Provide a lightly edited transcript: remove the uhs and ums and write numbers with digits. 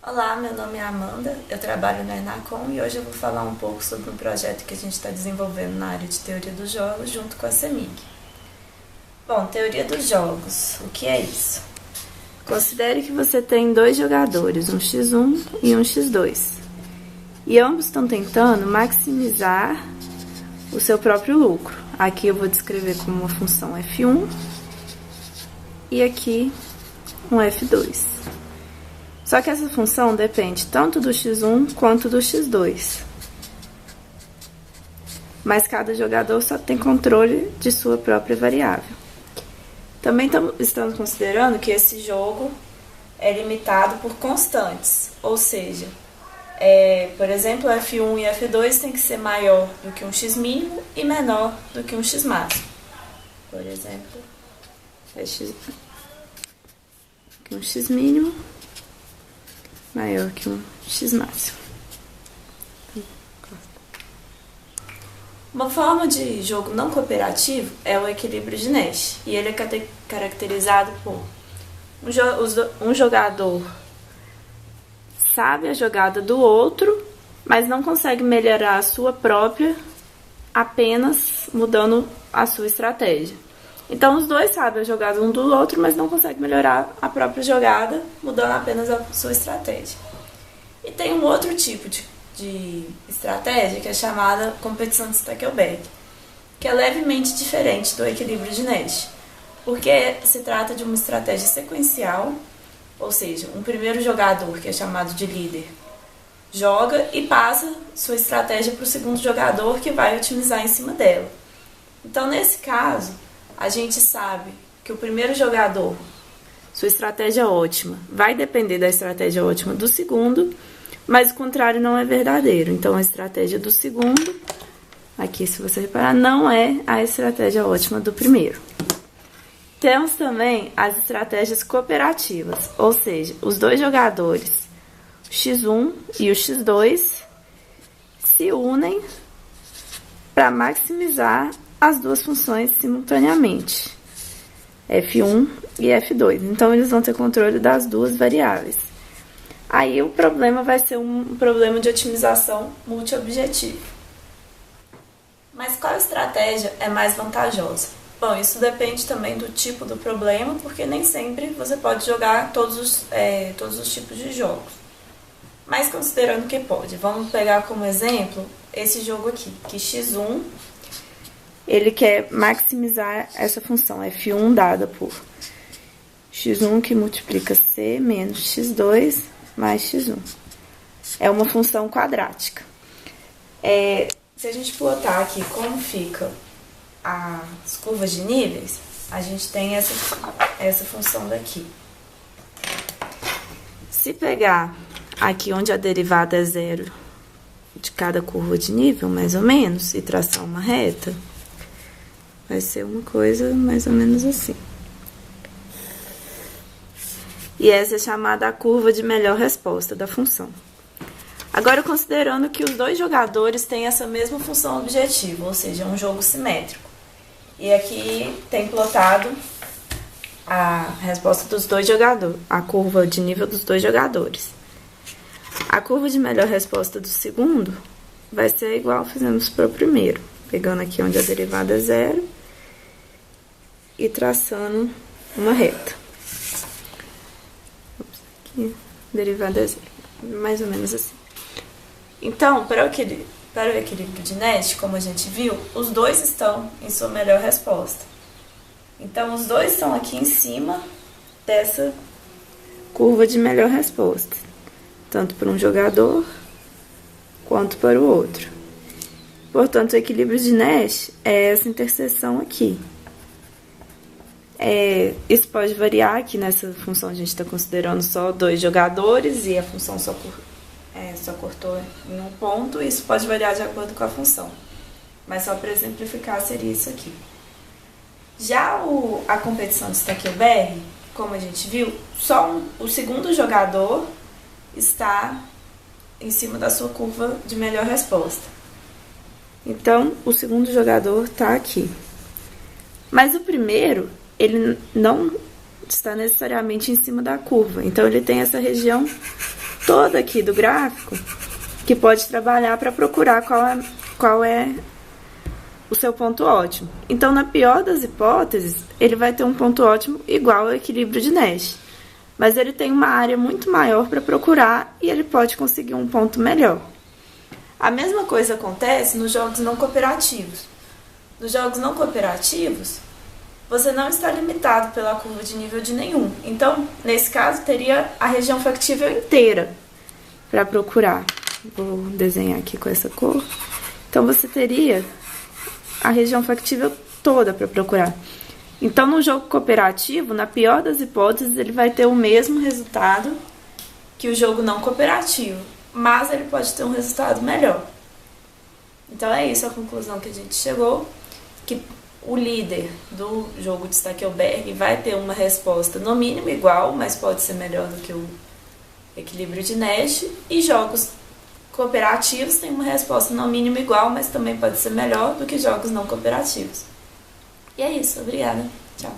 Olá, meu nome é Amanda, eu trabalho na Enacom e hoje eu vou falar um pouco sobre um projeto que a gente está desenvolvendo na área de teoria dos jogos junto com a CEMIG. Bom, teoria dos jogos, o que é isso? Considere que você tem dois jogadores, um x1 e um x2, e ambos estão tentando maximizar o seu próprio lucro. Aqui eu vou descrever como uma função f1 e aqui um f2. Só que essa função depende tanto do x1 quanto do x2. Mas cada jogador só tem controle de sua própria variável. Também estamos considerando que esse jogo é limitado por constantes, ou seja, por exemplo, f1 e f2 tem que ser maior do que um x mínimo e menor do que um x máximo. Por exemplo, um x mínimo maior que um x máximo. Uma forma de jogo não cooperativo é o equilíbrio de Nash, e ele é caracterizado por um jogador sabe a jogada do outro, mas não consegue melhorar a sua própria apenas mudando a sua estratégia. Então os dois sabem a jogada um do outro, mas não conseguem melhorar a própria jogada, mudando apenas a sua estratégia. E tem um outro tipo de estratégia que é chamada competição de Stackelberg, que é levemente diferente do equilíbrio de Nash, porque se trata de uma estratégia sequencial, ou seja, um primeiro jogador, que é chamado de líder, joga e passa sua estratégia para o segundo jogador, que vai otimizar em cima dela. Então, nesse caso, a gente sabe que o primeiro jogador, sua estratégia ótima, vai depender da estratégia ótima do segundo, mas o contrário não é verdadeiro. Então, a estratégia do segundo, aqui se você reparar, não é a estratégia ótima do primeiro. Temos também as estratégias cooperativas, ou seja, os dois jogadores, o x1 e o x2, se unem para maximizar as duas funções simultaneamente, f1 e f2. Então, eles vão ter controle das duas variáveis. Aí, o problema vai ser um problema de otimização multi-objetivo. Mas qual estratégia é mais vantajosa? Bom, isso depende também do tipo do problema, porque nem sempre você pode jogar todos os tipos de jogos. Mas considerando que pode, vamos pegar como exemplo esse jogo aqui, que x1, ele quer maximizar essa função f1 dada por x1 que multiplica c menos x2 mais x1. É uma função quadrática. Se a gente plotar aqui como fica as curvas de níveis, a gente tem essa função daqui. Se pegar aqui onde a derivada é zero de cada curva de nível, mais ou menos, e traçar uma reta, vai ser uma coisa mais ou menos assim. E essa é chamada a curva de melhor resposta da função. Agora, considerando que os dois jogadores têm essa mesma função objetiva, ou seja, um jogo simétrico. E aqui tem plotado a resposta dos dois jogadores, a curva de nível dos dois jogadores. A curva de melhor resposta do segundo vai ser igual fizemos para o primeiro, pegando aqui onde a derivada é zero e traçando uma reta. Aqui, derivada é zero, mais ou menos assim. Então, para o equilíbrio de Nash, como a gente viu, os dois estão em sua melhor resposta. Então, os dois estão aqui em cima dessa curva de melhor resposta, tanto para um jogador quanto para o outro. Portanto, o equilíbrio de Nash é essa interseção aqui. Isso pode variar, aqui nessa função a gente está considerando só dois jogadores e a função só cortou em um ponto. Isso pode variar de acordo com a função, mas só para exemplificar seria isso aqui. Já a competição de Stackelberg, como a gente viu, só o segundo jogador está em cima da sua curva de melhor resposta. Então, o segundo jogador está aqui. Mas o primeiro, ele não está necessariamente em cima da curva. Então, ele tem essa região toda aqui do gráfico que pode trabalhar para procurar qual é o seu ponto ótimo. Então, na pior das hipóteses, ele vai ter um ponto ótimo igual ao equilíbrio de Nash. Mas ele tem uma área muito maior para procurar e ele pode conseguir um ponto melhor. A mesma coisa acontece nos jogos não cooperativos. Nos jogos não cooperativos, você não está limitado pela curva de nível de nenhum. Então, nesse caso, teria a região factível inteira para procurar. Vou desenhar aqui com essa cor. Então, você teria a região factível toda para procurar. Então, no jogo cooperativo, na pior das hipóteses, ele vai ter o mesmo resultado que o jogo não cooperativo, mas ele pode ter um resultado melhor. Então, é isso a conclusão que a gente chegou, que o líder do jogo de Stackelberg vai ter uma resposta no mínimo igual, mas pode ser melhor do que o equilíbrio de Nash, e jogos cooperativos têm uma resposta no mínimo igual, mas também pode ser melhor do que jogos não cooperativos. E é isso, obrigada. Tchau.